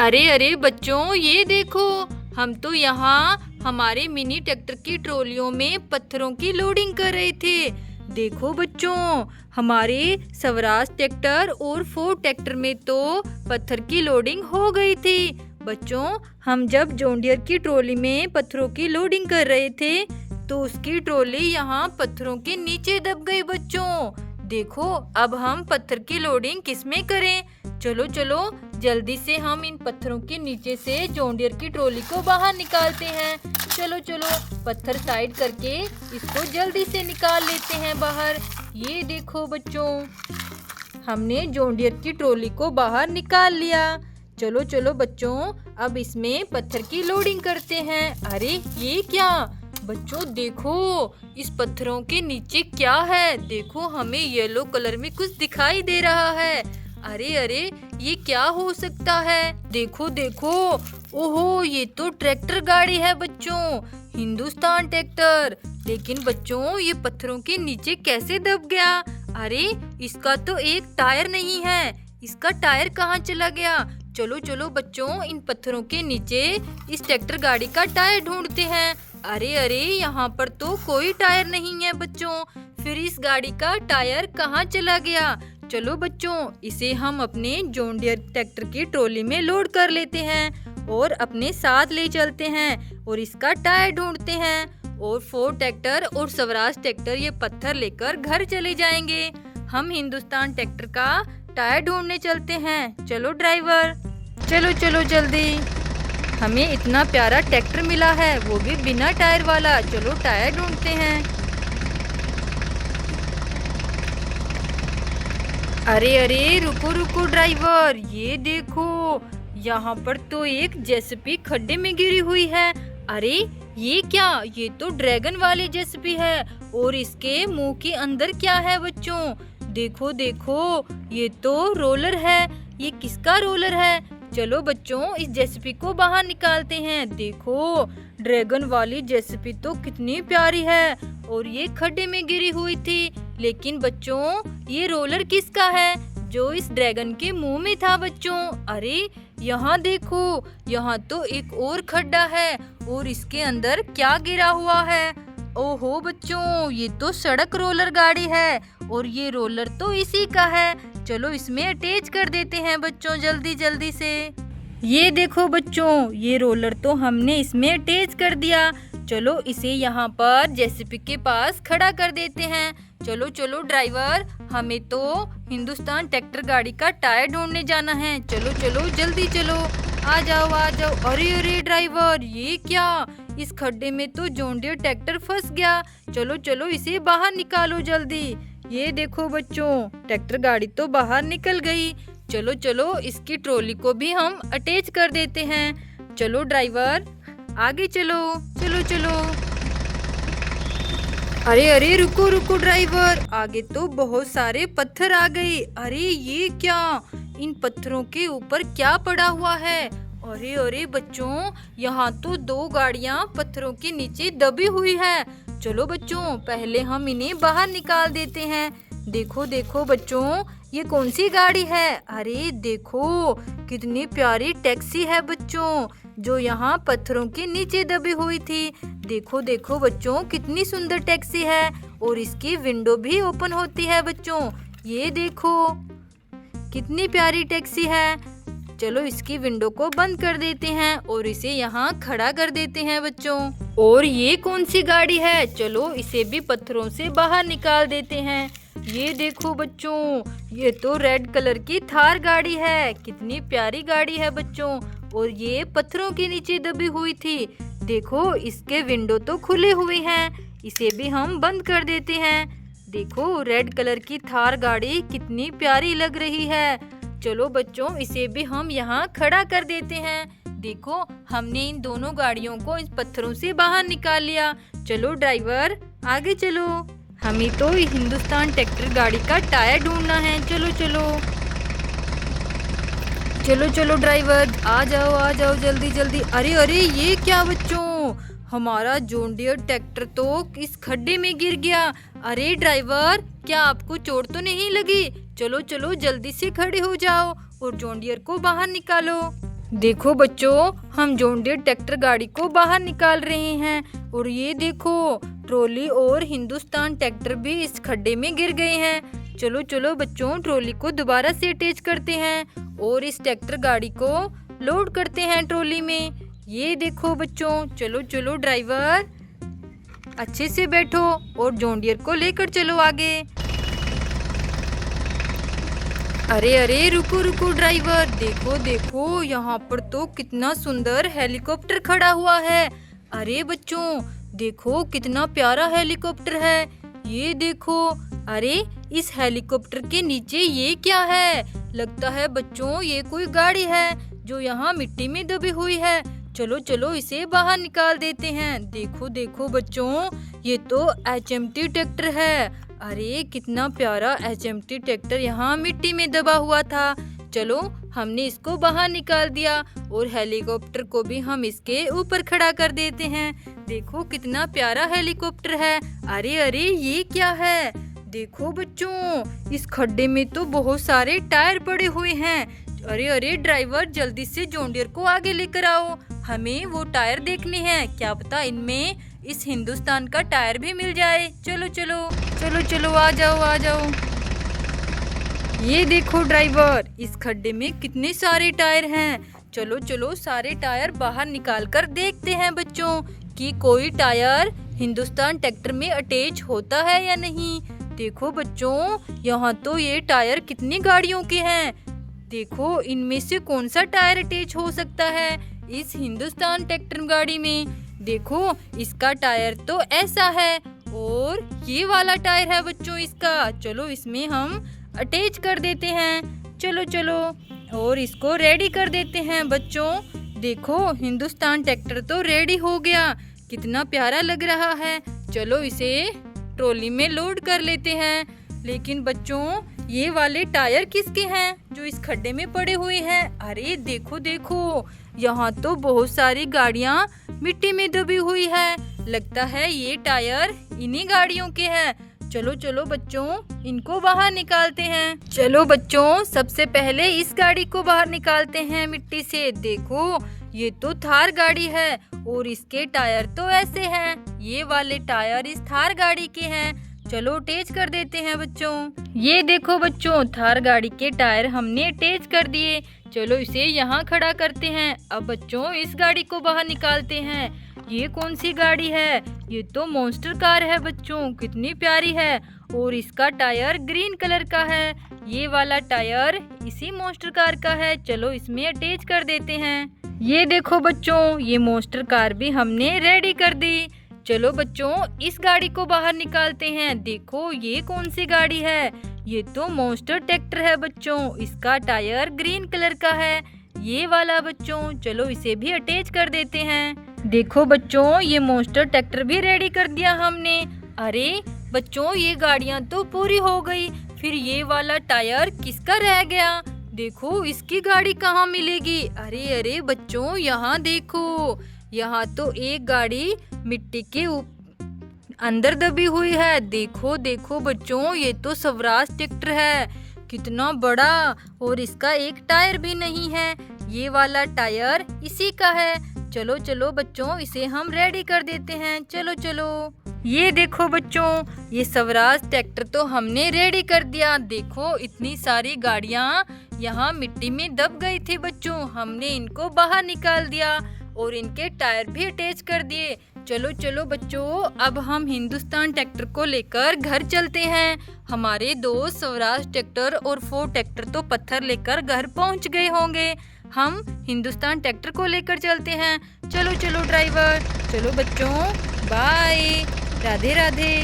अरे अरे बच्चों, ये देखो, हम तो यहाँ हमारे मिनी ट्रैक्टर की ट्रॉलियों में पत्थरों की लोडिंग कर रहे थे। देखो बच्चों, हमारे स्वराज ट्रैक्टर और फोर्ड ट्रैक्टर में तो पत्थर की लोडिंग हो गई थी। बच्चों, हम जब जॉन डियर की ट्रॉली में पत्थरों की लोडिंग कर रहे थे तो उसकी ट्रॉली यहाँ पत्थरों के नीचे दब गई। बच्चों देखो, अब हम पत्थर की लोडिंग किसमें करें? चलो चलो जल्दी से हम इन पत्थरों के नीचे से जॉन डियर की ट्रॉली को बाहर निकालते हैं। चलो चलो पत्थर साइड करके इसको जल्दी से निकाल लेते हैं बाहर। ये देखो बच्चों, हमने जॉन डियर की ट्रॉली को बाहर निकाल लिया। चलो चलो बच्चों, अब इसमें पत्थर की लोडिंग करते हैं। अरे ये क्या बच्चों, देखो इस पत्थरों के नीचे क्या है। देखो, हमें येलो कलर में कुछ दिखाई दे रहा है। अरे अरे, ये क्या हो सकता है? देखो देखो, ओहो, ये तो ट्रैक्टर गाड़ी है बच्चों, हिंदुस्तान ट्रैक्टर। लेकिन बच्चों, ये पत्थरों के नीचे कैसे दब गया? अरे इसका तो एक टायर नहीं है, इसका टायर कहाँ चला गया? चलो चलो बच्चों, इन पत्थरों के नीचे इस ट्रैक्टर गाड़ी का टायर ढूंढते हैं। अरे अरे, यहाँ पर तो कोई टायर नहीं है बच्चों, फिर इस गाड़ी का टायर कहाँ चला गया? चलो बच्चों, इसे हम अपने जॉन डियर ट्रैक्टर की ट्रॉली में लोड कर लेते हैं और अपने साथ ले चलते हैं और इसका टायर ढूंढते हैं। और फोर्ड ट्रैक्टर और स्वराज ट्रैक्टर ये पत्थर लेकर घर चले जाएंगे। हम हिंदुस्तान ट्रैक्टर का टायर ढूंढने चलते हैं। चलो ड्राइवर, चलो चलो जल्दी, हमें इतना प्यारा ट्रैक्टर मिला है, वो भी बिना टायर वाला। चलो टायर ढूंढते हैं। अरे अरे, रुको रुको ड्राइवर, ये देखो, यहाँ पर तो एक जेसीबी खड्डे में गिरी हुई है। अरे ये क्या, ये तो ड्रैगन वाली जेसीबी है और इसके मुंह के अंदर क्या है बच्चों? देखो देखो, ये तो रोलर है। ये किसका रोलर है? चलो बच्चों, इस जेसीबी को बाहर निकालते हैं। देखो, ड्रैगन वाली जेसीबी तो कितनी प्यारी है और ये खड्डे में गिरी हुई थी। लेकिन बच्चों, ये रोलर किसका है जो इस ड्रैगन के मुंह में था? बच्चों अरे यहाँ देखो, यहाँ तो एक और खड्डा है और इसके अंदर क्या गिरा हुआ है? ओहो बच्चों, ये तो सड़क रोलर गाड़ी है और ये रोलर तो इसी का है। चलो इसमें अटैच कर देते हैं बच्चों, जल्दी जल्दी से। ये देखो बच्चों, ये रोलर तो हमने इसमें अटैच कर दिया। चलो इसे यहाँ पर जेसीबी के पास खड़ा कर देते हैं। चलो चलो ड्राइवर, हमें तो हिंदुस्तान ट्रैक्टर गाड़ी का टायर ढूंढने जाना है। चलो चलो जल्दी चलो, आ जाओ आ जाओ। अरे अरे ड्राइवर, ये क्या, इस खड्डे में तो जॉन डियर ट्रैक्टर फंस गया। चलो चलो इसे बाहर निकालो जल्दी। ये देखो बच्चों, ट्रैक्टर गाड़ी तो बाहर निकल गई। चलो चलो इसकी ट्रॉली को भी हम अटैच कर देते हैं। चलो ड्राइवर, आगे चलो, चलो चलो। अरे अरे, रुको रुको ड्राइवर, आगे तो बहुत सारे पत्थर आ गए। अरे ये क्या, इन पत्थरों के ऊपर क्या पड़ा हुआ है? अरे अरे बच्चों, यहाँ तो दो गाड़ियाँ पत्थरों के नीचे दबी हुई है। चलो बच्चों, पहले हम इन्हें बाहर निकाल देते हैं। देखो देखो बच्चों, ये कौन सी गाड़ी है? अरे देखो, कितनी प्यारी टैक्सी है बच्चों, जो यहाँ पत्थरों के नीचे दबी हुई थी। देखो देखो बच्चों, कितनी सुंदर टैक्सी है और इसकी विंडो भी ओपन होती है बच्चों। ये देखो, कितनी प्यारी टैक्सी है। चलो इसकी विंडो को बंद कर देते हैं और इसे यहाँ खड़ा कर देते हैं बच्चों। और ये कौन सी गाड़ी है? चलो इसे भी पत्थरों से बाहर निकाल देते हैं। ये देखो बच्चों, ये तो रेड कलर की थार गाड़ी है। कितनी प्यारी गाड़ी है बच्चों और ये पत्थरों के नीचे दबी हुई थी। देखो, इसके विंडो तो खुले हुए हैं, इसे भी हम बंद कर देते हैं। देखो, रेड कलर की थार गाड़ी कितनी प्यारी लग रही है। चलो बच्चों, इसे भी हम यहाँ खड़ा कर देते हैं। देखो, हमने इन दोनों गाड़ियों को इस पत्थरों से बाहर निकाल लिया। चलो ड्राइवर, आगे चलो, हमें तो हिंदुस्तान ट्रैक्टर गाड़ी का टायर ढूंढना है। चलो चलो, चलो चलो ड्राइवर, आ जाओ जल्दी जल्दी। अरे अरे, ये क्या बच्चों, हमारा जॉन डियर ट्रैक्टर तो इस खड्डे में गिर गया। अरे ड्राइवर, क्या आपको चोट तो नहीं लगी? चलो चलो जल्दी से खड़े हो जाओ और जॉन डियर को बाहर निकालो। देखो बच्चों, हम जॉन डीरे ट्रैक्टर गाड़ी को बाहर निकाल रहे हैं और ये देखो ट्रॉली और हिंदुस्तान ट्रैक्टर भी इस खड्डे में गिर गए हैं। चलो चलो बच्चों, ट्रॉली को दोबारा से अटैच करते हैं और इस ट्रैक्टर गाड़ी को लोड करते हैं ट्रॉली में। ये देखो बच्चों, चलो चलो ड्राइवर, अच्छे से बैठो और जॉन डीरे को लेकर चलो आगे। अरे अरे रुको रुको ड्राइवर, देखो देखो यहाँ पर तो कितना सुंदर हेलीकॉप्टर खड़ा हुआ है। अरे बच्चों देखो कितना प्यारा हेलीकॉप्टर है, ये देखो। अरे इस हेलीकॉप्टर के नीचे ये क्या है? लगता है बच्चों ये कोई गाड़ी है जो यहाँ मिट्टी में दबी हुई है। चलो चलो इसे बाहर निकाल देते हैं। देखो देखो बच्चों, ये तो HMT ट्रैक्टर है। अरे कितना प्यारा HMT ट्रैक्टर यहाँ मिट्टी में दबा हुआ था। चलो हमने इसको बाहर निकाल दिया और हेलीकॉप्टर को भी हम इसके ऊपर खड़ा कर देते हैं। देखो कितना प्यारा हेलीकॉप्टर है। अरे अरे ये क्या है? देखो बच्चों, इस खड्डे में तो बहुत सारे टायर पड़े हुए हैं। अरे अरे ड्राइवर, जल्दी से जॉन डीरे को आगे लेकर आओ, हमें वो टायर देखने हैं। क्या पता इनमें इस हिंदुस्तान का टायर भी मिल जाए। चलो चलो चलो चलो, आ जाओ आ जाओ। ये देखो ड्राइवर, इस खड्डे में कितने सारे टायर हैं। चलो चलो सारे टायर बाहर निकाल कर देखते हैं बच्चों कि कोई टायर हिंदुस्तान ट्रैक्टर में अटैच होता है या नहीं। देखो बच्चों, यहाँ तो ये टायर कितनी गाड़ियों के हैं। देखो इनमें से कौन सा टायर अटैच हो सकता है इस हिंदुस्तान ट्रैक्टर गाड़ी में। देखो इसका टायर तो ऐसा है और ये वाला टायर है बच्चों इसका। चलो इसमें हम अटैच कर देते हैं। चलो चलो और इसको रेडी कर देते हैं बच्चों। देखो हिंदुस्तान ट्रैक्टर तो रेडी हो गया, कितना प्यारा लग रहा है। चलो इसे ट्रॉली में लोड कर लेते हैं। लेकिन बच्चों ये वाले टायर किसके हैं जो इस खड्डे में पड़े हुए हैं? अरे देखो देखो, यहाँ तो बहुत सारी गाड़ियाँ मिट्टी में दबी हुई है। लगता है ये टायर इन्हीं गाड़ियों के हैं। चलो चलो बच्चों, इनको बाहर निकालते हैं। चलो बच्चों, सबसे पहले इस गाड़ी को बाहर निकालते हैं मिट्टी से। देखो ये तो थार गाड़ी है और इसके टायर तो ऐसे हैं। ये वाले टायर इस थार गाड़ी के हैं। चलो अटैच कर देते हैं बच्चों। ये देखो बच्चों, थार गाड़ी के टायर हमने अटैच कर दिए। चलो इसे यहाँ खड़ा करते हैं। अब बच्चों इस गाड़ी को बाहर निकालते हैं। ये कौन सी गाड़ी है? ये तो मॉन्स्टर कार है बच्चों, कितनी प्यारी है और इसका टायर ग्रीन कलर का है। ये वाला टायर इसी मॉन्स्टर कार का है। चलो इसमें अटैच कर देते हैं। ये देखो बच्चों, ये मॉन्स्टर कार भी हमने रेडी कर दी। चलो बच्चों इस गाड़ी को बाहर निकालते हैं। देखो ये कौन सी गाड़ी है? ये तो मॉन्स्टर ट्रैक्टर है बच्चों, इसका टायर ग्रीन कलर का है। ये वाला बच्चों, चलो इसे भी अटैच कर देते हैं। देखो बच्चों, ये मॉन्स्टर ट्रैक्टर भी रेडी कर दिया हमने। अरे बच्चों, ये गाड़ियाँ तो पूरी हो गई, फिर ये वाला टायर किसका रह गया? देखो इसकी गाड़ी कहाँ मिलेगी? अरे अरे बच्चों, यहाँ देखो, यहाँ तो एक गाड़ी मिट्टी के अंदर दबी हुई है। देखो देखो बच्चों, ये तो स्वराज ट्रैक्टर है, कितना बड़ा, और इसका एक टायर भी नहीं है। ये वाला टायर इसी का है। चलो चलो बच्चों, इसे हम रेडी कर देते हैं। चलो चलो। ये देखो बच्चों, ये स्वराज ट्रैक्टर तो हमने रेडी कर दिया। देखो इतनी सारी गाड़ियाँ यहाँ मिट्टी में दब गई थी बच्चों, हमने इनको बाहर निकाल दिया और इनके टायर भी अटैच कर दिए। चलो चलो बच्चों, अब हम हिंदुस्तान ट्रैक्टर को लेकर घर चलते हैं। हमारे दोस्त स्वराज ट्रैक्टर और फोर्ड ट्रैक्टर तो पत्थर लेकर घर पहुंच गए होंगे। हम हिंदुस्तान ट्रैक्टर को लेकर चलते हैं। चलो चलो ड्राइवर, चलो बच्चों, बाय, राधे राधे।